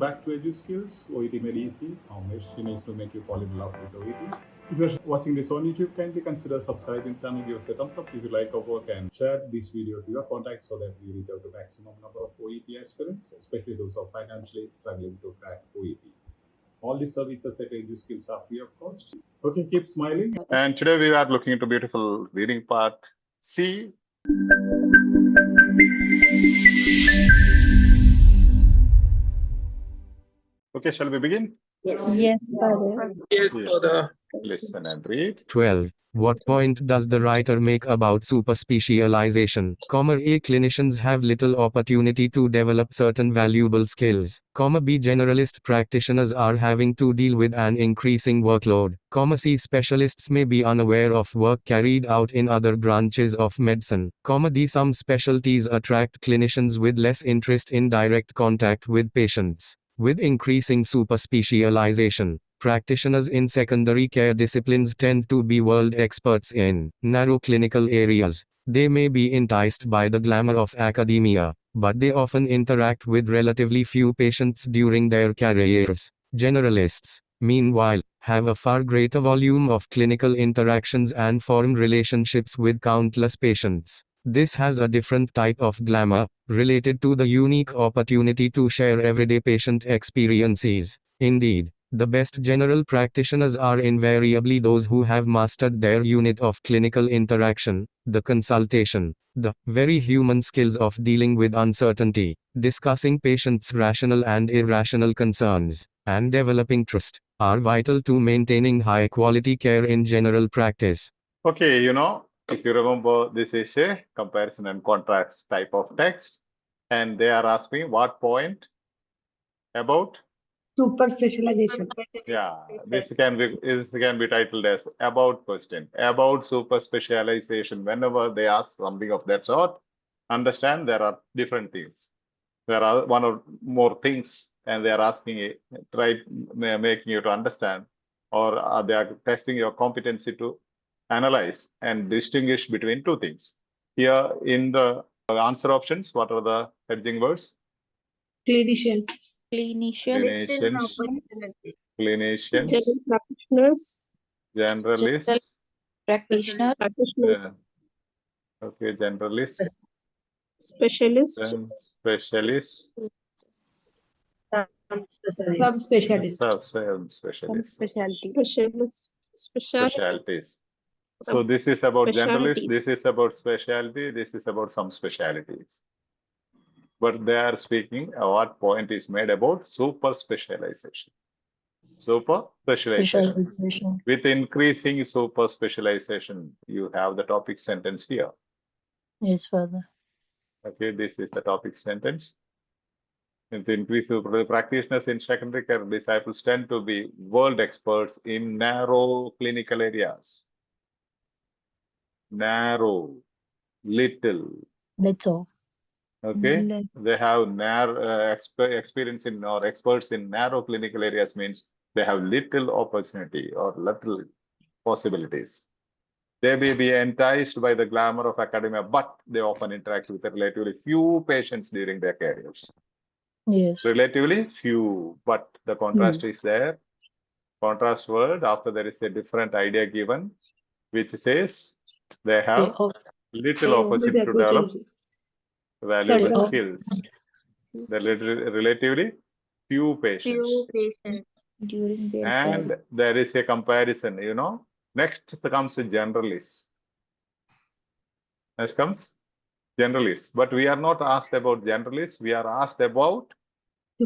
back to Edu Skills, OET made easy. Our mission is to make you fall in love with OET. If you're watching this on YouTube, kindly consider subscribing channel, give us a thumbs up if you like our work, and share this video to your contacts so that we reach out to maximum number of OET aspirants, especially those who are financially struggling to crack OET. All these services at Edu Skills are free of cost. Okay, keep smiling. And today we are looking into beautiful reading part C. Okay, shall we begin? Yes, Father. Yes, Father. Listen and read. 12. What point does the writer make about superspecialization? A. Clinicians have little opportunity to develop certain valuable skills. B. Generalist practitioners are having to deal with an increasing workload. C. Specialists may be unaware of work carried out in other branches of medicine. D. Some specialties attract clinicians with less interest in direct contact with patients. With increasing superspecialization, practitioners in secondary care disciplines tend to be world experts in narrow clinical areas. They may be enticed by the glamour of academia, but they often interact with relatively few patients during their careers. Generalists, meanwhile, have a far greater volume of clinical interactions and form relationships with countless patients. This has a different type of glamour, related to the unique opportunity to share everyday patient experiences. Indeed, the best general practitioners are invariably those who have mastered their unit of clinical interaction, the consultation. The very human skills of dealing with uncertainty, discussing patients' rational and irrational concerns, and developing trust, are vital to maintaining high quality care in general practice. Okay, if you remember, this is a comparison and contrast type of text, and they are asking what point about Super specialization. Yeah, this can be titled as about question, about super specialization. Whenever they ask something of that sort, understand there are different things. There are one or more things, and they are asking it, making you to understand, or they are testing your competency to analyze and distinguish between two things. Here in the answer options, what are the hedging words? Clinician. Clinicians, General practitioners. generalists, Practitioners. okay, generalists, Specialists. then specialists, Subspecialists. specialists, specialties. So Some this is about generalists, specialties. this is about specialty, this is about some specialities. But they are speaking what point is made about super specialization. Super specialization. With increasing super specialization, you have the topic sentence here. Yes, Father. Okay, this is the topic sentence. With increased super practitioners in secondary care disciples tend to be world experts in narrow clinical areas. Narrow, little. That's all. Okay, they have narrow experience in or experts in narrow clinical areas means they have little opportunity or little possibilities. They may be enticed by the glamour of academia, but they often interact with relatively few patients during their careers. Yes. Relatively few, but the contrast is there. Contrast word, after there is a different idea given, which says they have little opportunity to develop valuable skills. They're relatively few patients. During their And there is a comparison, Next comes a generalist. Next comes generalist. But we are not asked about generalists. We are asked about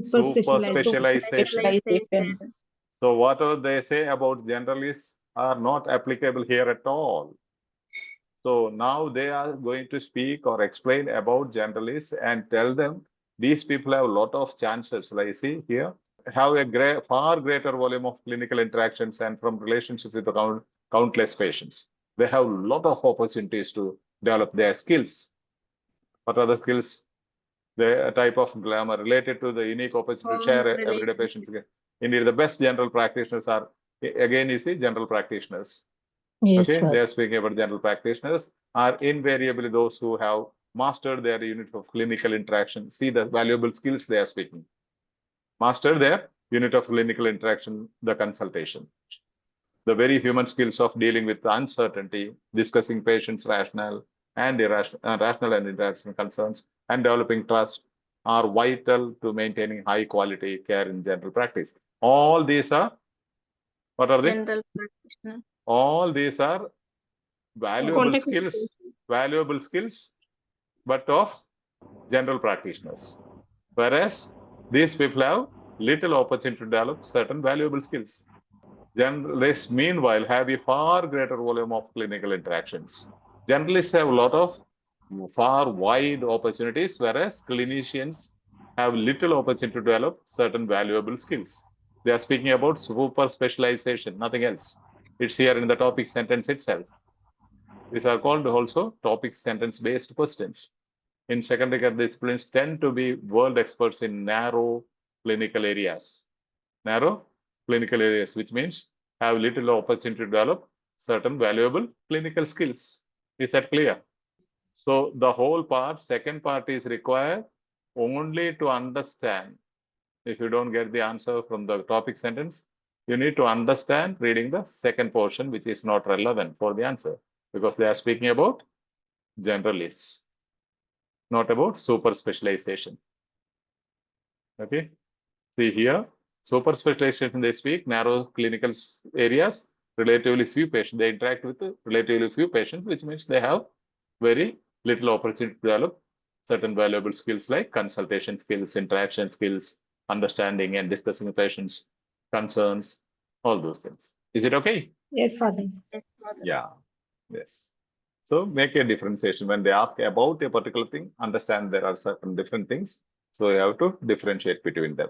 super specialization. So whatever they say about generalists are not applicable here at all. So now they are going to speak or explain about generalists and tell them these people have a lot of chances, like see here, have a far greater volume of clinical interactions and from relationships with the countless patients. They have a lot of opportunities to develop their skills. What are the skills? The type of glamour related to the unique opportunity to share everyday patients. Indeed, the best general practitioners are, again, you see, general practitioners. Yes, okay, Father. they are speaking about general practitioners are invariably those who have mastered their unit of clinical interaction. See the valuable skills they are speaking. master their unit of clinical interaction, the consultation. The very human skills of dealing with uncertainty, discussing patients' rational and rational and irrational concerns, and developing trust are vital to maintaining high quality care in general practice. All these are, what are these? General practitioner. All these are valuable Contact skills, but of general practitioners. Whereas these people have little opportunity to develop certain valuable skills. Generalists, meanwhile, have a far greater volume of clinical interactions. Generalists have a lot of far wide opportunities, whereas clinicians have little opportunity to develop certain valuable skills. They are speaking about super specialization, nothing else. It's here in the topic sentence itself. These are called also topic sentence based questions. In secondary care disciplines tend to be world experts in narrow clinical areas. Narrow clinical areas, which means have little opportunity to develop certain valuable clinical skills. Is that clear? So the whole part, second part is required only to understand. If you don't get the answer from the topic sentence, you need to understand reading the second portion, which is not relevant for the answer, because they are speaking about generalists, not about super specialization. Okay, see here, super specialization, they speak narrow clinical areas, relatively few patients. They interact with relatively few patients, which means they have very little opportunity to develop certain valuable skills like consultation skills, interaction skills, understanding and discussing patients' concerns, all those things. Is it okay? Yes, Father. Yeah, yes. So make a differentiation. When they ask about a particular thing, understand there are certain different things. So you have to differentiate between them.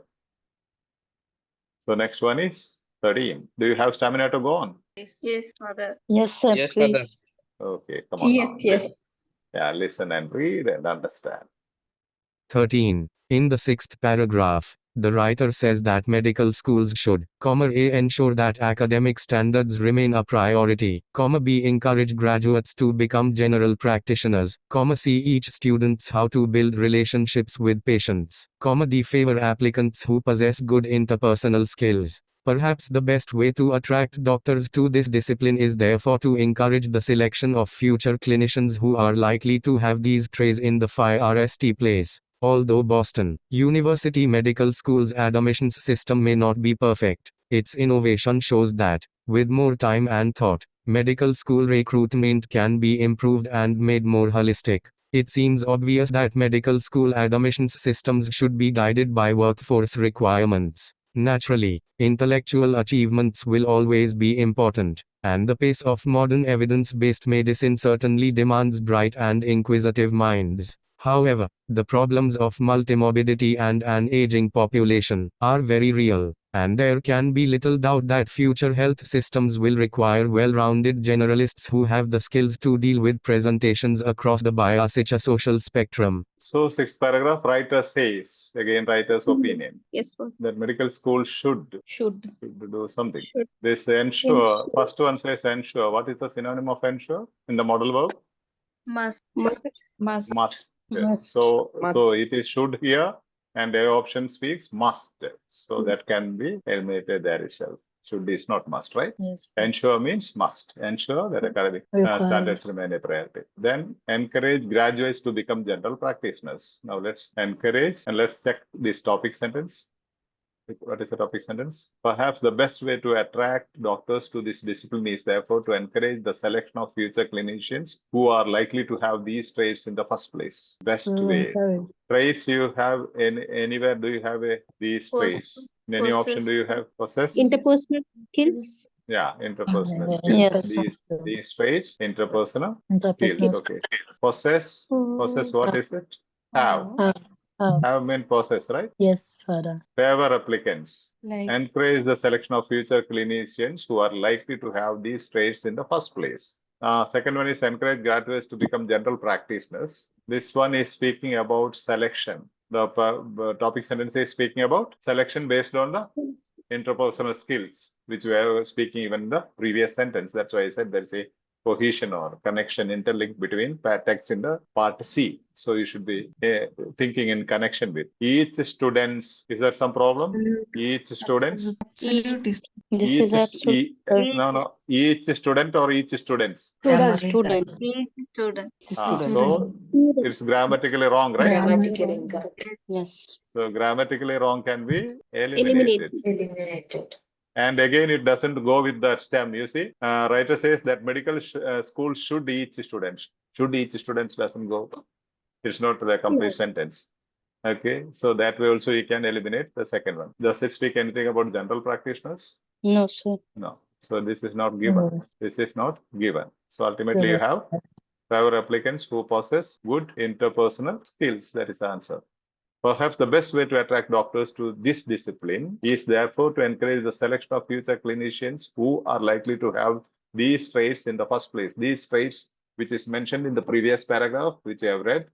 So next one is 13. Do you have stamina to go on? Yes, Father. Yes, sir, Yes, Father. please. Okay, come on. Yes, now. yes. Yeah, listen and read and understand. 13. In the sixth paragraph, the writer says that medical schools should, A, ensure that academic standards remain a priority, B, encourage graduates to become general practitioners, C, teach students how to build relationships with patients, D, favor applicants who possess good interpersonal skills. Perhaps the best way to attract doctors to this discipline is therefore to encourage the selection of future clinicians who are likely to have these traits in the first place. Although Boston University Medical School's admissions system may not be perfect, its innovation shows that, with more time and thought, medical school recruitment can be improved and made more holistic. It seems obvious that medical school admissions systems should be guided by workforce requirements. Naturally, intellectual achievements will always be important, and the pace of modern evidence-based medicine certainly demands bright and inquisitive minds. However, the problems of multimorbidity and an aging population are very real, and there can be little doubt that future health systems will require well-rounded generalists who have the skills to deal with presentations across the biopsychosocial spectrum. So sixth paragraph, writer says, again writer's opinion, Yes, Father. that medical school should do something. Should. This ensure, first one says ensure. What is the synonym of ensure in the model verb? Must. Must. Must. Must. So it is should here, and the option speaks must. So that Must. can be eliminated there itself. Should is not must, right? Yes. Ensure means must. Ensure that academic Requires. standards remain a priority. Then encourage graduates to become general practitioners. Now let's encourage and let's check this topic sentence. What is the topic sentence? Perhaps the best way to attract doctors to this discipline is therefore to encourage the selection of future clinicians who are likely to have these traits in the first place. Best way. Traits you have anywhere, do you have these traits? In any option do you have possess? Interpersonal skills. Yeah, interpersonal Yes. skills. These traits, interpersonal Interpersonal skills. Okay. Possess, what is it? Have. Have meant possess, right? Yes, Father. Favor applicants. Like. Encourage the selection of future clinicians who are likely to have these traits in the first place. Second one is encourage graduates to become general practitioners. This one is speaking about selection. The topic sentence is speaking about selection based on the interpersonal skills, which we were speaking even in the previous sentence. That's why I said there is a cohesion or connection interlink between text in the part C. So you should be thinking in connection with each students. Is there some problem? Each students. Absolute is This is absolute. Each student or each students. Student. Each student. So it's grammatically wrong, right? Grammatically incorrect. Yes. So grammatically wrong can be eliminated. Eliminated. And again, it doesn't go with the stem. You see, writer says that medical school should teach students. Should teach students doesn't go. It's not the complete sentence. Okay, so that way also you can eliminate the second one. Does it speak anything about general practitioners? No, sir. No. So this is not given. No. This is not given. So ultimately you have 5 applicants who possess good interpersonal skills. That is the answer. Perhaps the best way to attract doctors to this discipline is therefore to encourage the selection of future clinicians who are likely to have these traits in the first place. These traits, which is mentioned in the previous paragraph, which I have read,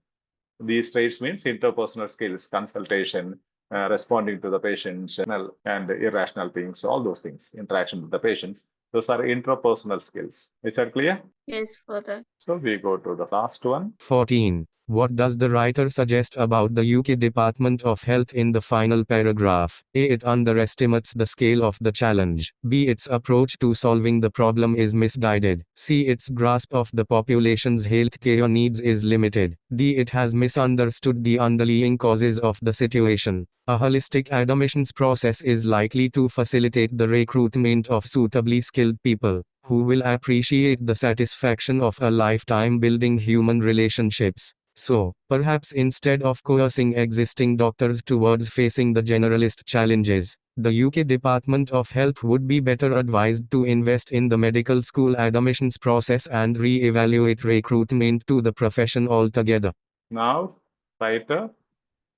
these traits means interpersonal skills, consultation, responding to the patients, and irrational things, all those things, interaction with the patients. Those are interpersonal skills. Is that clear? Yes, Father. So we go to the last one. 14. What does the writer suggest about the UK Department of Health in the final paragraph? A. It underestimates the scale of the challenge. B. Its approach to solving the problem is misguided. C. Its grasp of the population's healthcare needs is limited. D. It has misunderstood the underlying causes of the situation. A holistic admissions process is likely to facilitate the recruitment of suitably skilled people who will appreciate the satisfaction of a lifetime building human relationships. So, perhaps instead of coercing existing doctors towards facing the generalist challenges, the UK Department of Health would be better advised to invest in the medical school admissions process and re-evaluate recruitment to the profession altogether. Now, writer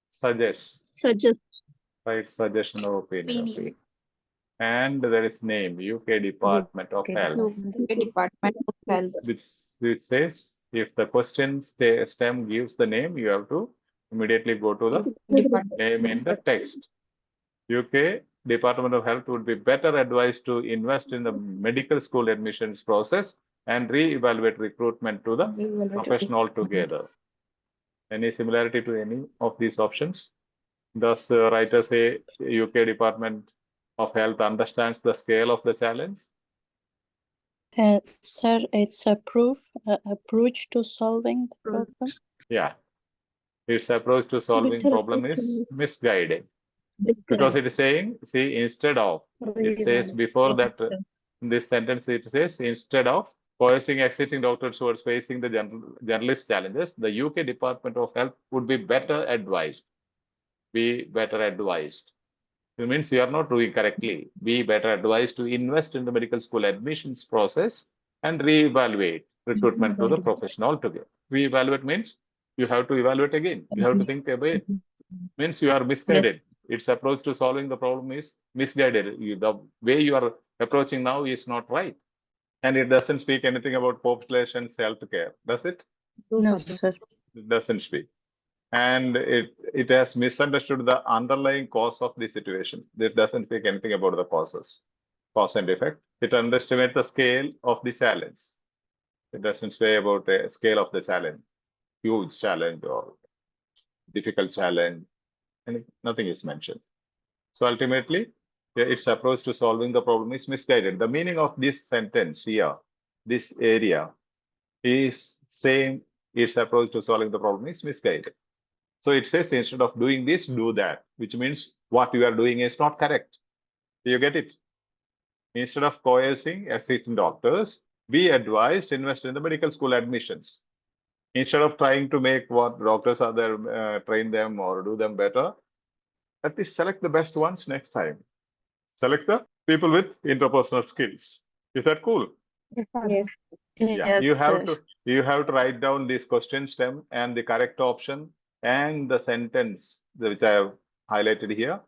suggests. Suggest. Write suggestion or opinion. Opinion. Okay. And there is name, UK Department of Health, Department of Health. which says if the question stem gives the name, you have to immediately go to the name in the text. UK Department of Health would be better advised to invest in the medical school admissions process and re-evaluate recruitment to the profession altogether. Any similarity to any of these options? Does the writer say UK Department of Health understands the scale of the challenge? Sir, it's a approach to solving the problem. Yeah. Its approach to solving problem is misguided. Because it is saying, see, instead of, it says before that, in this sentence, it says, instead of coercing existing doctors towards facing the generalist challenges, the UK Department of Health would be better advised. Be better advised. It means you are not doing correctly. Be better advised to invest in the medical school admissions process and re-evaluate recruitment to the profession altogether. Re-evaluate means you have to evaluate again. You have to think about it. Means you are misguided. Its approach to solving the problem is misguided. The way you are approaching now is not right. And it doesn't speak anything about population's healthcare, does it? No, sir. It doesn't speak. And it has misunderstood the underlying cause of the situation. It doesn't speak anything about the causes, cause and effect. It underestimates the scale of the challenge. It doesn't say about the scale of the challenge, huge challenge or difficult challenge, and nothing is mentioned. So ultimately, its approach to solving the problem is misguided. The meaning of this sentence here, this area, is saying its approach to solving the problem is misguided. So it says instead of doing this, do that, which means what you are doing is not correct. Do you get it? Instead of coercing existing doctors, be advised to invest in the medical school admissions. Instead of trying to make what doctors are there, train them or do them better, at least select the best ones next time. Select the people with interpersonal skills. Is that cool? Yes. Yeah, you have to write down this question stem and the correct option and the sentence which I have highlighted here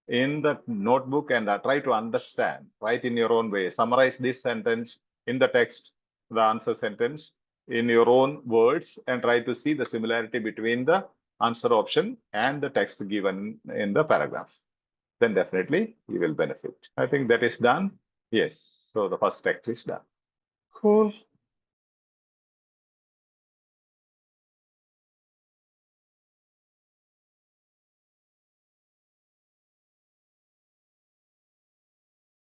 in the notebook, and try to understand, write in your own way, summarize this sentence in the text, the answer sentence in your own words, and try to see the similarity between the answer option and the text given in the paragraph. Then definitely you will benefit. I think that is done. Yes, so the first text is done. Cool.